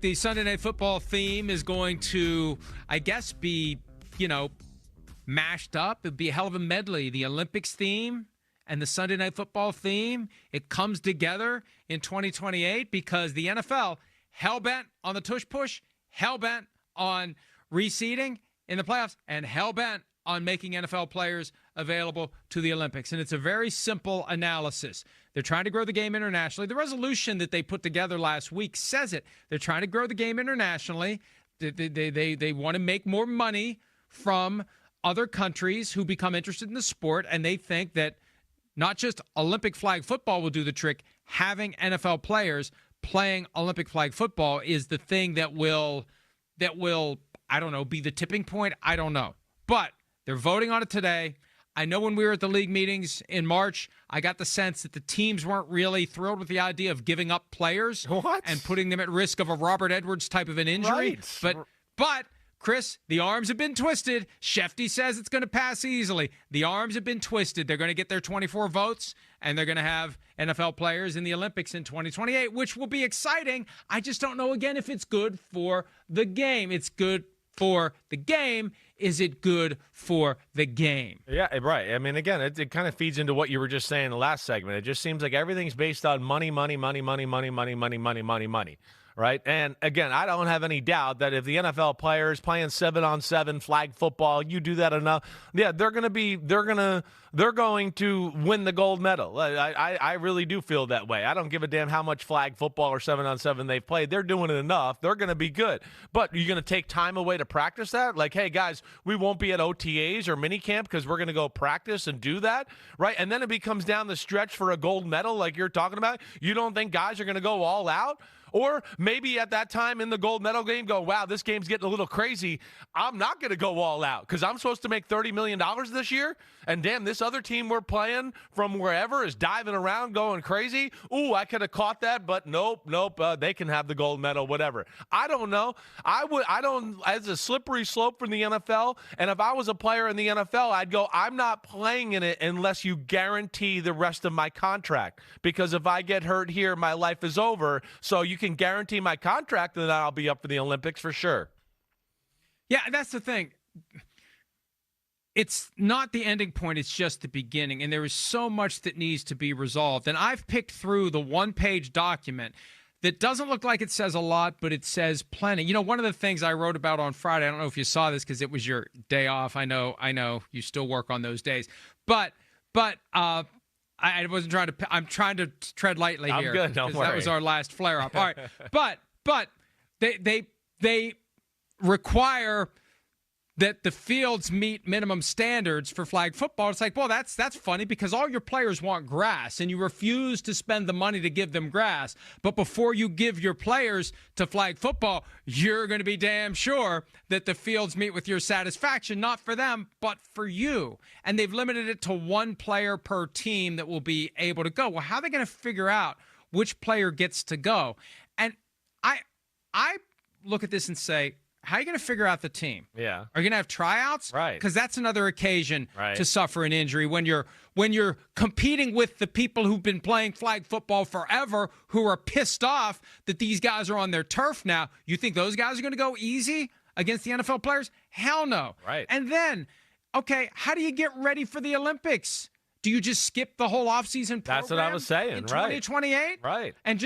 the Sunday Night Football theme is going to, I guess, be, mashed up. It'd be a hell of a medley. The Olympics theme and the Sunday Night Football theme, it comes together in 2028 because the NFL, hell-bent on the tush-push, hell-bent on reseeding in the playoffs, and hell-bent on making NFL players available to the Olympics. And it's a very simple analysis. They're trying to grow the game internationally. The resolution that they put together last week says it. They're trying to grow the game internationally. They want to make more money from other countries who become interested in the sport, and they think that not just Olympic flag football will do the trick. Having NFL players playing Olympic flag football is the thing that will, I don't know, be the tipping point. I don't know. But they're voting on it today. I know when we were at the league meetings in March, I got the sense that the teams weren't really thrilled with the idea of giving up players and putting them at risk of a Robert Edwards type of an injury. Right. But Chris, the arms have been twisted. Shefty says it's going to pass easily. The arms have been twisted. They're going to get their 24 votes, and they're going to have NFL players in the Olympics in 2028, which will be exciting. I just don't know, again, if it's good for the game. It's good for the game. Is it good for the game? Yeah, right. I mean, again, it kind of feeds into what you were just saying in the last segment. It just seems like everything's based on money. Right. And again, I don't have any doubt that if the NFL players playing 7-on-7 flag football, you do that enough. Yeah, they're going to win the gold medal. I really do feel that way. I don't give a damn how much flag football or 7-on-7 they've played. They're doing it enough. They're going to be good. But you're going to take time away to practice that? Like, hey, guys, we won't be at OTAs or minicamp because we're going to go practice and do that. Right. And then it becomes down the stretch for a gold medal like you're talking about. You don't think guys are going to go all out? Or maybe at that time in the gold medal game go, wow, this game's getting a little crazy. I'm not going to go all out because I'm supposed to make $30 million this year. And damn, this other team we're playing from wherever is diving around going crazy. Ooh, I could have caught that, but nope. They can have the gold medal, whatever. I don't know. As a slippery slope from the NFL, and if I was a player in the NFL, I'd go, I'm not playing in it unless you guarantee the rest of my contract. Because if I get hurt here, my life is over. So you can guarantee my contract, then I'll be up for the Olympics for sure. Yeah, that's the thing. It's not the ending point, it's just the beginning. And there is so much that needs to be resolved. And I've picked through the one-page document that doesn't look like it says a lot, but it says plenty. One of the things I wrote about on Friday, I don't know if you saw this because it was your day off. I know you still work on those days. But I wasn't trying to. I'm trying to tread lightly here. I'm good. Don't worry. That was our last flare up. All right, but they require that the fields meet minimum standards for flag football. It's like, well, that's funny because all your players want grass, and you refuse to spend the money to give them grass. But before you give your players to flag football, you're going to be damn sure that the fields meet with your satisfaction, not for them, but for you. And they've limited it to one player per team that will be able to go. Well, how are they going to figure out which player gets to go? And I look at this and say, how are you going to figure out the team? Yeah. Are you going to have tryouts? Right. Because that's another occasion to suffer an injury when you're competing with the people who've been playing flag football forever who are pissed off that these guys are on their turf now. You think those guys are going to go easy against the NFL players? Hell no. Right. And then, okay, how do you get ready for the Olympics? Do you just skip the whole offseason program? That's what I was saying, in 2028? Right. And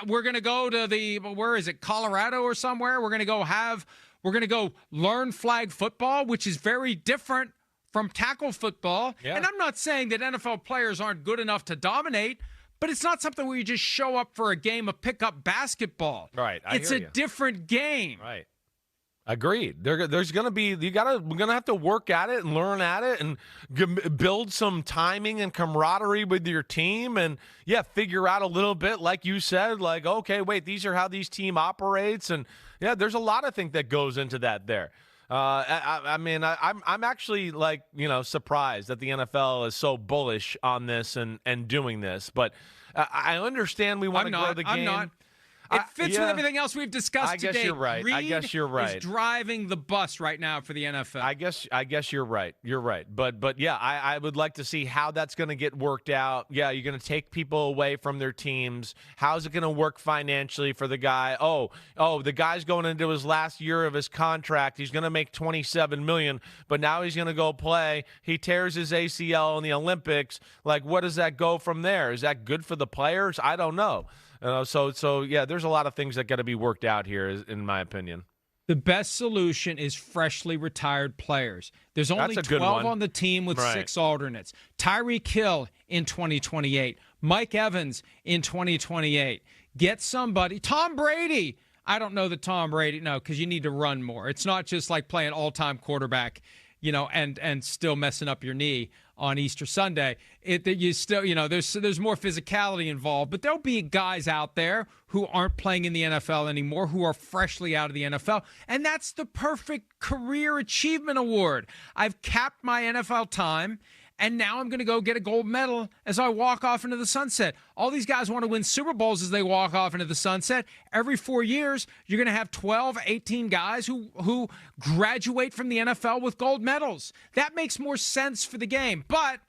we're going to go to where is it, Colorado or somewhere? We're going to go learn flag football, which is very different from tackle football. Yeah. And I'm not saying that NFL players aren't good enough to dominate, but it's not something where you just show up for a game of pickup basketball. Right. It's a different game. Right. Agreed. There's going to be we're going to have to work at it and learn at it and build some timing and camaraderie with your team and figure out a little bit like you said, like, okay, wait, these are how these team operates, and there's a lot of things that goes into that there. I'm actually surprised that the NFL is so bullish on this and doing this, but I understand we want to grow the game. I'm not. It fits with everything else we've discussed today. I guess you're right. Greed I guess you're right. is driving the bus right now for the NFL. I guess you're right. You're right. But yeah, I would like to see how that's going to get worked out. Yeah, you're going to take people away from their teams. How's it going to work financially for the guy? Oh, the guy's going into his last year of his contract. He's going to make $27 million, but now he's going to go play. He tears his ACL in the Olympics. Like, what does that go from there? Is that good for the players? I don't know. So yeah, there's a lot of things that got to be worked out here, in my opinion. The best solution is freshly retired players. There's only 12 on the team with 6 alternates. Tyreek Hill in 2028. Mike Evans in 2028. Get somebody. Tom Brady. I don't know that Tom Brady. No, because you need to run more. It's not just like playing all-time quarterback, and still messing up your knee on Easter Sunday. There's more physicality involved, but there'll be guys out there who aren't playing in the NFL anymore, who are freshly out of the NFL, and that's the perfect career achievement award. I've capped my NFL time, and now I'm going to go get a gold medal as I walk off into the sunset. All these guys want to win Super Bowls as they walk off into the sunset. Every 4 years, you're going to have 12, 18 guys who graduate from the NFL with gold medals. That makes more sense for the game. But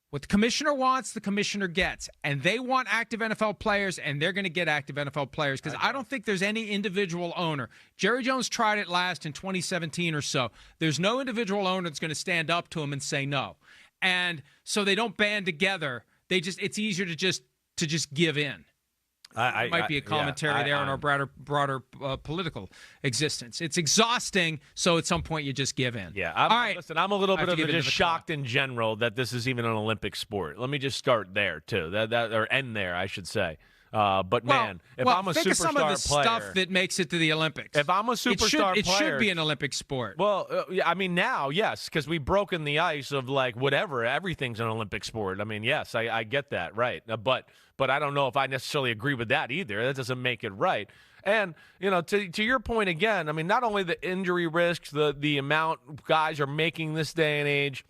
what the commissioner wants, the commissioner gets. And they want active NFL players, and they're going to get active NFL players because I don't think there's any individual owner. Jerry Jones tried it last in 2017 or so. There's no individual owner that's going to stand up to him and say no. And so they don't band together. It's easier to just give in. Might be a commentary there on our broader political existence. It's exhausting, so at some point you just give in. Yeah. All right. Listen, I'm a little bit of just shocked in general that this is even an Olympic sport. Let me just start there too. Or end there, I should say. If I'm a superstar think of some of the player, stuff that makes it to the Olympics. If I'm a superstar player, it should be an Olympic sport. Well, I mean, now, yes, because we've broken the ice of like whatever. Everything's an Olympic sport. I mean, yes, I get that, right? But I don't know if I necessarily agree with that either. That doesn't make it right. And, to your point again, I mean, not only the injury risks, the amount guys are making this day and age.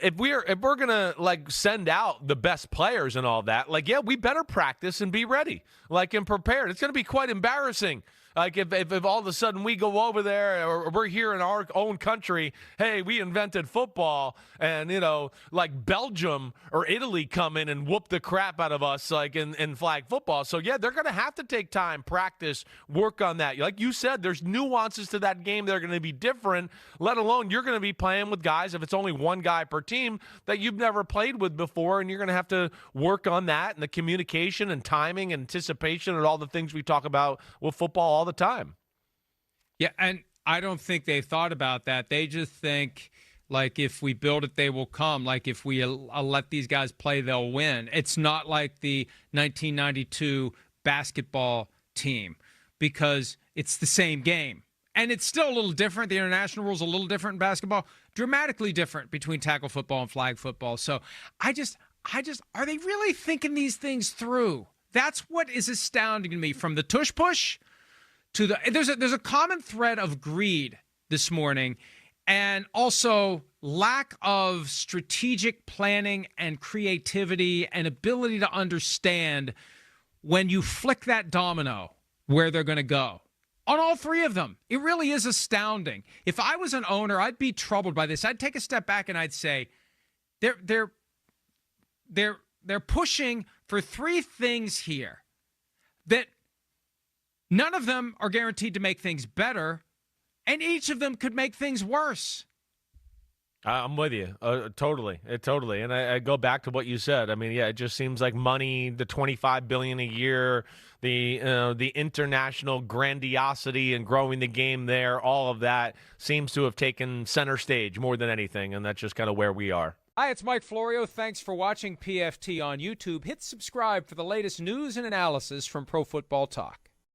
If we're gonna like send out the best players and all that, like, yeah, we better practice and be ready, like, and prepared. It's gonna be quite embarrassing. Like if all of a sudden we go over there or we're here in our own country, hey, we invented football, and like Belgium or Italy come in and whoop the crap out of us like in flag football. So yeah, they're gonna have to take time, practice, work on that. Like you said, there's nuances to that game that are gonna be different, let alone you're gonna be playing with guys, if it's only one guy per team, that you've never played with before, and you're gonna have to work on that and the communication and timing and anticipation and all the things we talk about with football all the time. Yeah, and I don't think they thought about that. They just think, like, if we build it, they will come. Like, if we let these guys play, they'll win. It's not like the 1992 basketball team, because it's the same game. And it's still a little different. The international rules are a little different in basketball, dramatically different between tackle football and flag football. So I just, are they really thinking these things through? That's what is astounding to me. From the tush push to there's a common thread of greed this morning, and also lack of strategic planning and creativity and ability to understand when you flick that domino where they're going to go. On all three of them, it really is astounding. If I was an owner, I'd be troubled by this. I'd take a step back and I'd say, they're pushing for three things here that none of them are guaranteed to make things better, and each of them could make things worse. I'm with you, totally. And I go back to what you said. I mean, yeah, it just seems like money, the $25 billion a year, the international grandiosity and growing the game there, all of that seems to have taken center stage more than anything, and that's just kind of where we are. Hi, it's Mike Florio. Thanks for watching PFT on YouTube. Hit subscribe for the latest news and analysis from Pro Football Talk.